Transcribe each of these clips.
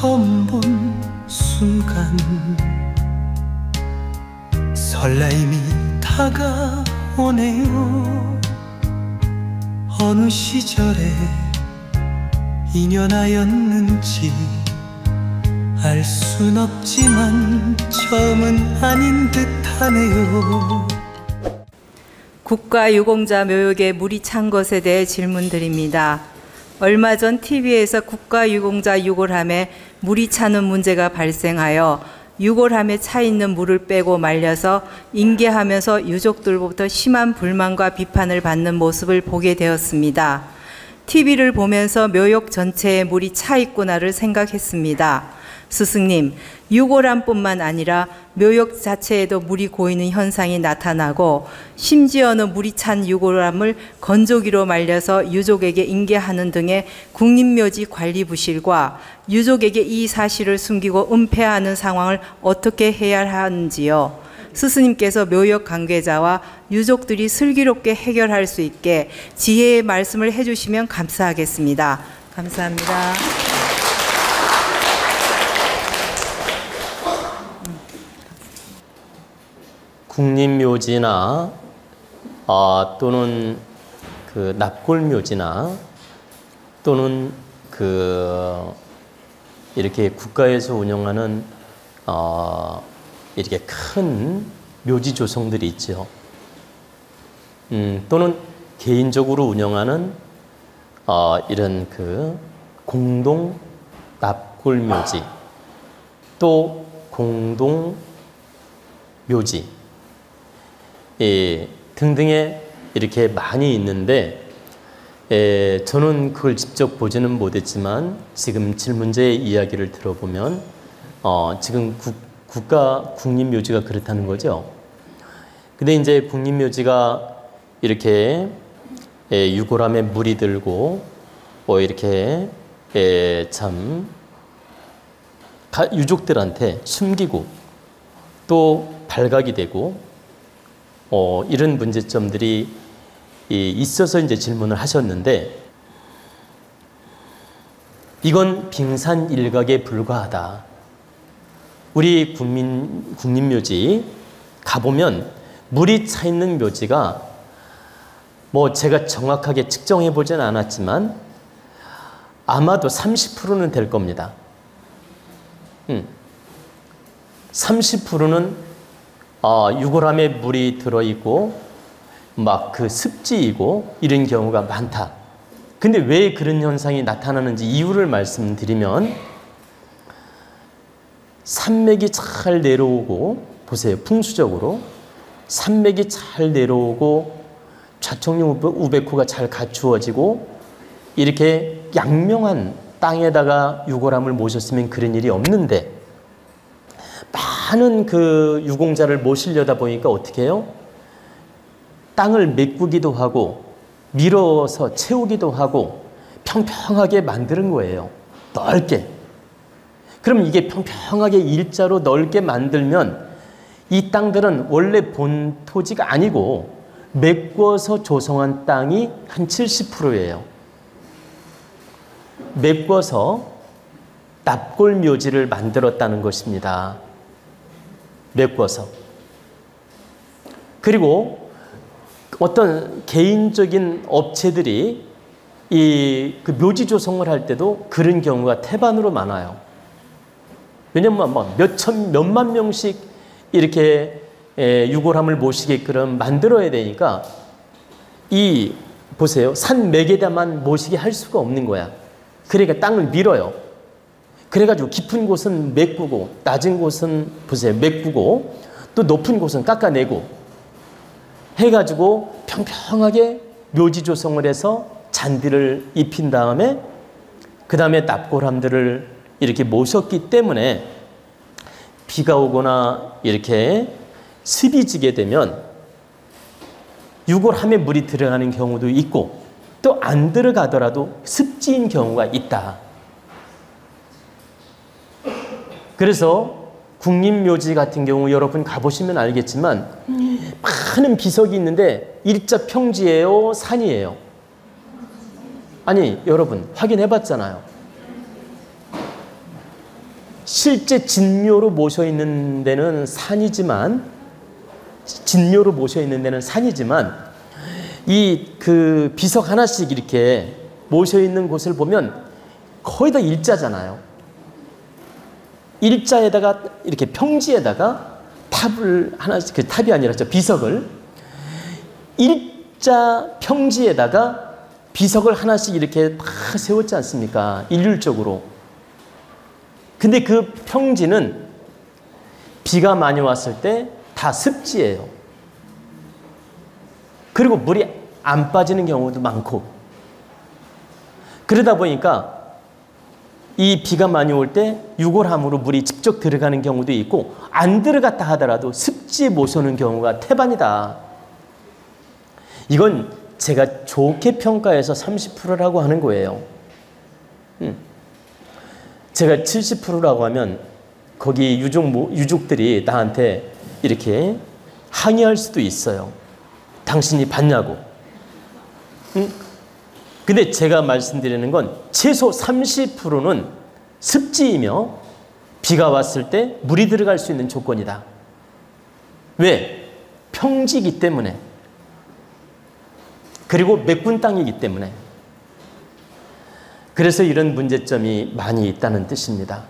처음 본 순간 설레임이 다가오네요. 어느 시절에 인연하였는지 알 순 없지만 처음은 아닌 듯하네요. 국가유공자 묘역에 물이 찬 것에 대해 질문드립니다. 얼마 전 TV에서 국가유공자 유골함에 물이 차는 문제가 발생하여 유골함에 차 있는 물을 빼고 말려서 인계하면서 유족들로부터 심한 불만과 비판을 받는 모습을 보게 되었습니다. TV를 보면서 묘역 전체에 물이 차 있구나를 생각했습니다. 스승님, 유골함뿐만 아니라 묘역 자체에도 물이 고이는 현상이 나타나고 심지어는 물이 찬 유골함을 건조기로 말려서 유족에게 인계하는 등의 국립묘지 관리 부실과 유족에게 이 사실을 숨기고 은폐하는 상황을 어떻게 해야 하는지요. 스스님께서 묘역 관계자와 유족들이 슬기롭게 해결할 수 있게 지혜의 말씀을 해주시면 감사하겠습니다. 감사합니다. 국립묘지나 또는 그 납골묘지나 또는 이렇게 국가에서 운영하는 이렇게 큰 묘지 조성들이 있죠. 또는 개인적으로 운영하는 이런 그 공동 납골묘지, 또 공동 묘지 등등의 이렇게 많이 있는데 저는 그걸 직접 보지는 못했지만 지금 질문자의 이야기를 들어보면 지금 국립묘지가 그렇다는 거죠. 근데 이제 국립묘지가 이렇게 유골함에 물이 들고 이렇게 참 유족들한테 숨기고 또 발각이 되고 이런 문제점들이 있어서 이제 질문을 하셨는데, 이건 빙산 일각에 불과하다. 우리 국립묘지 가보면 물이 차 있는 묘지가 제가 정확하게 측정해 보진 않았지만 아마도 30%는 될 겁니다. 30%는 유골함에 물이 들어있고 막 그 습지이고 이런 경우가 많다. 근데 왜 그런 현상이 나타나는지 이유를 말씀드리면, 산맥이 잘 내려오고, 보세요, 풍수적으로 산맥이 잘 내려오고 좌청룡 우백호가 잘 갖추어지고 이렇게 양명한 땅에다가 유골함을 모셨으면 그런 일이 없는데, 많은 그 유공자를 모시려다 보니까 어떻게 해요? 땅을 메꾸기도 하고 밀어서 채우기도 하고 평평하게 만드는 거예요. 넓게. 그럼 이게 평평하게 일자로 넓게 만들면 이 땅들은 원래 본 토지가 아니고 메꿔서 조성한 땅이 한 70%예요. 메꿔서 납골묘지를 만들었다는 것입니다. 메꿔서. 그리고 어떤 개인적인 업체들이 그 묘지 조성을 할 때도 그런 경우가 태반으로 많아요. 왜냐면 막 몇만 명씩 이렇게 유골함을 모시게끔 만들어야 되니까 보세요. 산 맥에다만 모시게 할 수가 없는 거야. 그러니까 땅을 밀어요. 그래가지고 깊은 곳은 메꾸고 낮은 곳은 보세요, 메꾸고 또 높은 곳은 깎아내고 해가지고 평평하게 묘지 조성을 해서 잔디를 입힌 다음에 그 다음에 납골함들을 이렇게 모셨기 때문에 비가 오거나 이렇게 습이 지게 되면 유골함에 물이 들어가는 경우도 있고 또 안 들어가더라도 습지인 경우가 있다. 그래서 국립묘지 같은 경우 여러분 가보시면 알겠지만 많은 비석이 있는데 일자 평지예요? 산이에요? 아니 여러분 확인해 봤잖아요. 실제 진묘로 모셔 있는 데는 산이지만, 진묘로 모셔 있는 데는 산이지만, 이 그 비석 하나씩 이렇게 모셔 있는 곳을 보면 거의 다 일자잖아요. 일자에다가 이렇게 평지에다가 탑을 하나씩, 그 탑이 아니라 저 비석을 일자 평지에다가 비석을 하나씩 이렇게 다 세웠지 않습니까? 일률적으로. 근데 그 평지는 비가 많이 왔을 때 다 습지예요. 그리고 물이 안 빠지는 경우도 많고, 그러다 보니까 이 비가 많이 올 때 유골함으로 물이 직접 들어가는 경우도 있고, 안 들어갔다 하더라도 습지에 모셔놓은 경우가 태반이다. 이건 제가 좋게 평가해서 30%라고 하는 거예요. 제가 70%라고 하면 거기 유족들이 나한테 이렇게 항의할 수도 있어요. 당신이 봤냐고. 근데 제가 말씀드리는 건 최소 30%는 습지이며 비가 왔을 때 물이 들어갈 수 있는 조건이다. 왜? 평지이기 때문에. 그리고 메꾼 땅이기 때문에. 그래서 이런 문제점이 많이 있다는 뜻입니다.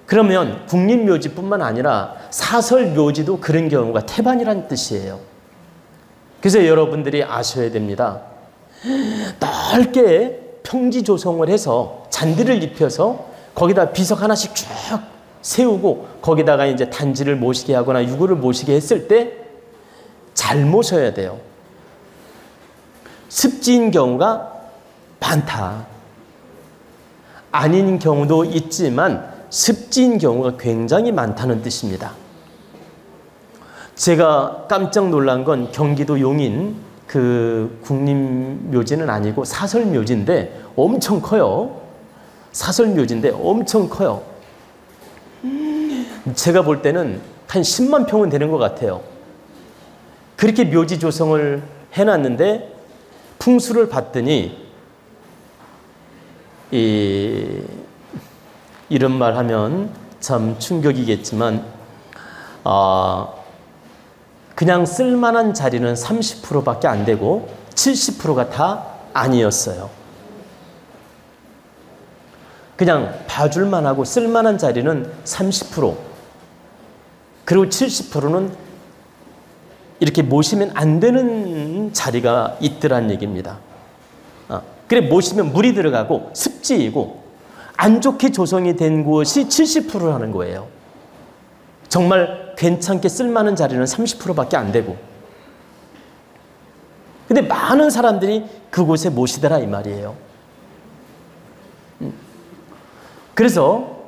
그러면 국립묘지뿐만 아니라 사설묘지도 그런 경우가 태반이라는 뜻이에요. 그래서 여러분들이 아셔야 됩니다. 넓게 평지 조성을 해서 잔디를 입혀서 거기다 비석 하나씩 쭉 세우고 거기다가 이제 단지를 모시게 하거나 유골을 모시게 했을 때 잘 모셔야 돼요. 습지인 경우가 많다. 아닌 경우도 있지만 습지인 경우가 굉장히 많다는 뜻입니다. 제가 깜짝 놀란 건 경기도 용인 그 국립묘지는 아니고 사설묘지인데 엄청 커요. 사설묘지인데 엄청 커요. 제가 볼 때는 한 10만 평은 되는 것 같아요. 그렇게 묘지 조성을 해놨는데 풍수를 봤더니 이런 말 하면 참 충격이겠지만 그냥 쓸만한 자리는 30%밖에 안 되고 70%가 다 아니었어요. 그냥 봐줄만 하고 쓸만한 자리는 30%, 그리고 70%는 이렇게 모시면 안 되는 자리가 있더란 얘기입니다. 그래 모시면 물이 들어가고 습지이고 안 좋게 조성이 된 곳이 70%라는 거예요. 정말 괜찮게 쓸만한 자리는 30%밖에 안 되고. 근데 많은 사람들이 그곳에 모시더라 이 말이에요. 그래서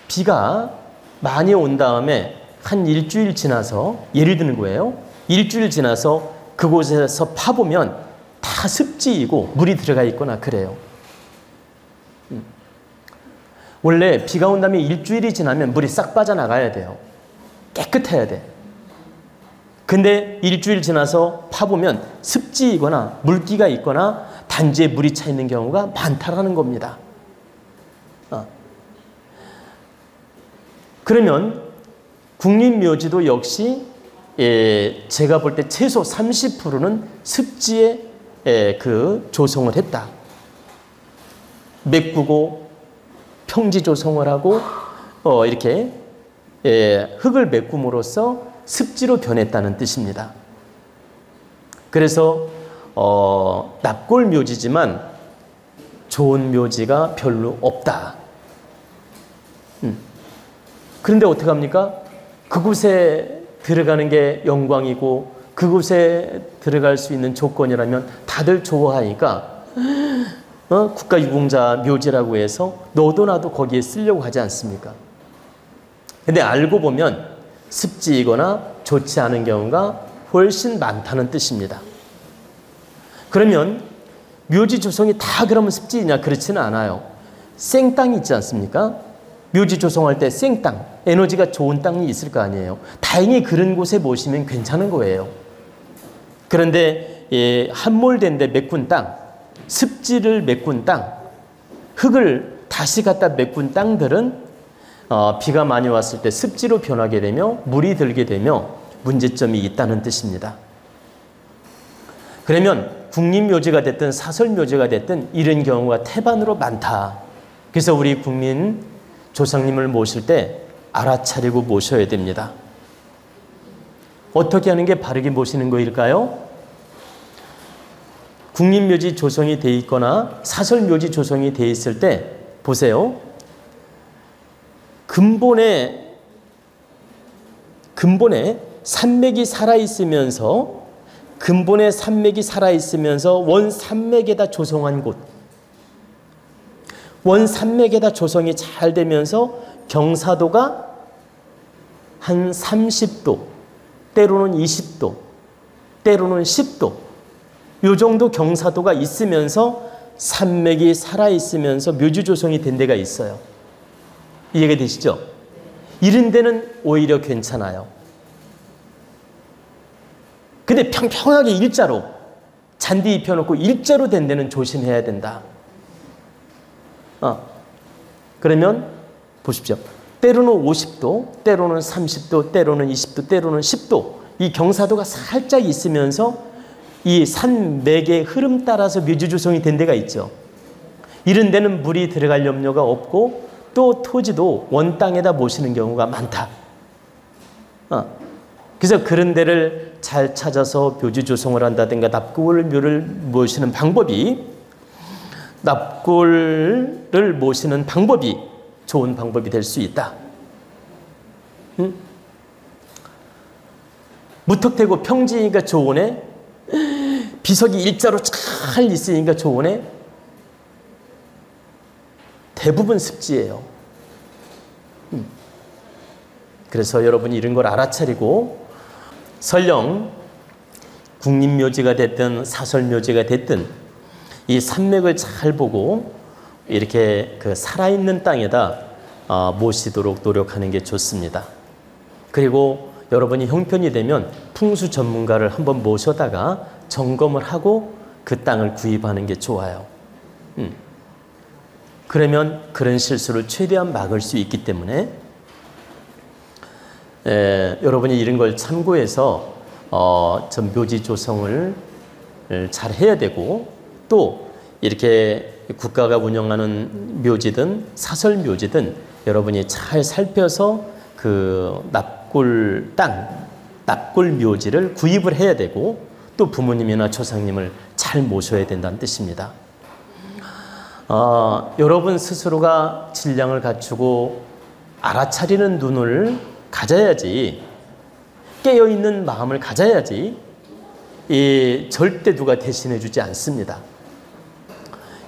비가 많이 온 다음에 한 일주일 지나서, 예를 드는 거예요. 일주일 지나서 그곳에서 파보면 다 습지이고 물이 들어가 있거나 그래요. 원래 비가 온 다음에 일주일이 지나면 물이 싹 빠져나가야 돼요. 깨끗해야 돼. 근데 일주일 지나서 파보면 습지이거나 물기가 있거나 단지에 물이 차 있는 경우가 많다라는 겁니다. 그러면 국립묘지도 역시 제가 볼 때 최소 30%는 습지에 그 조성을 했다. 메꾸고 평지 조성을 하고 이렇게 흙을 메꿈으로써 습지로 변했다는 뜻입니다. 그래서 납골 묘지지만 좋은 묘지가 별로 없다. 그런데 어떻게 합니까? 그곳에 들어가는 게 영광이고 그곳에 들어갈 수 있는 조건이라면 다들 좋아하니까 국가유공자 묘지라고 해서 너도 나도 거기에 쓰려고 하지 않습니까? 근데 알고 보면 습지이거나 좋지 않은 경우가 훨씬 많다는 뜻입니다. 그러면 묘지 조성이 다 그러면 습지이냐? 그렇지는 않아요. 생땅이 있지 않습니까? 묘지 조성할 때 생땅, 에너지가 좋은 땅이 있을 거 아니에요. 다행히 그런 곳에 모시면 괜찮은 거예요. 그런데 함몰된 데 메꾼 땅, 습지를 메꾼 땅, 흙을 다시 갖다 메꾼 땅들은 비가 많이 왔을 때 습지로 변하게 되며 물이 들게 되며 문제점이 있다는 뜻입니다. 그러면 국립묘지가 됐든 사설묘지가 됐든 이런 경우가 태반으로 많다. 그래서 우리 국민 조상님을 모실 때 알아차리고 모셔야 됩니다. 어떻게 하는 게 바르게 모시는 거일까요? 국립묘지 조성이 돼 있거나 사설묘지 조성이 돼 있을 때 보세요. 근본에 산맥이 살아있으면서 원산맥에다 조성한 곳, 원산맥에다 조성이 잘 되면서 경사도가 한 30도, 때로는 20도, 때로는 10도 요 정도 경사도가 있으면서 산맥이 살아있으면서 묘지 조성이 된 데가 있어요. 이해가 되시죠? 이런 데는 오히려 괜찮아요. 근데 평평하게 일자로 잔디 입혀놓고 일자로 된 데는 조심해야 된다. 그러면 보십시오. 때로는 50도, 때로는 30도, 때로는 20도, 때로는 10도 이 경사도가 살짝 있으면서 이 산맥의 흐름 따라서 묘지 조성이 된 데가 있죠. 이런 데는 물이 들어갈 염려가 없고 또 토지도 원 땅에다 모시는 경우가 많다. 그래서 그런 데를 잘 찾아서 묘지 조성을 한다든가 납골을 모시는 방법이 좋은 방법이 될 수 있다. 무턱대고 평지니까 좋으네. 비석이 일자로 잘 있으니까 좋으네. 대부분 습지예요. 그래서 여러분이 이런 걸 알아차리고 설령 국립묘지가 됐든 사설묘지가 됐든 이 산맥을 잘 보고 이렇게 그 살아있는 땅에다 모시도록 노력하는 게 좋습니다. 그리고 여러분이 형편이 되면 풍수 전문가를 한번 모셔다가 점검을 하고 그 땅을 구입하는 게 좋아요. 그러면 그런 실수를 최대한 막을 수 있기 때문에 여러분이 이런 걸 참고해서 전 묘지 조성을 잘 해야 되고 또 이렇게 국가가 운영하는 묘지든 사설 묘지든 여러분이 잘 살펴서 그 납골 묘지를 구입을 해야 되고 또 부모님이나 조상님을 잘 모셔야 된다는 뜻입니다. 여러분 스스로가 질량을 갖추고 알아차리는 눈을 가져야지, 깨어있는 마음을 가져야지 절대 누가 대신해 주지 않습니다.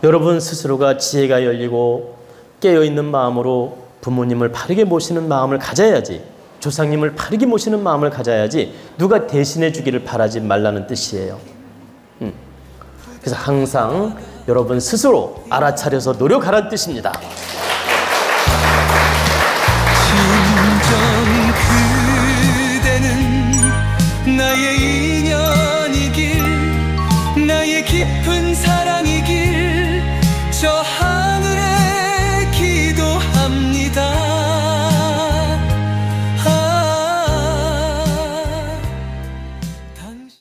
여러분 스스로가 지혜가 열리고 깨어있는 마음으로 부모님을 바르게 모시는 마음을 가져야지, 조상님을 바르게 모시는 마음을 가져야지 누가 대신해 주기를 바라지 말라는 뜻이에요. 그래서 항상 여러분 스스로 알아차려서 노력하라는 뜻입니다.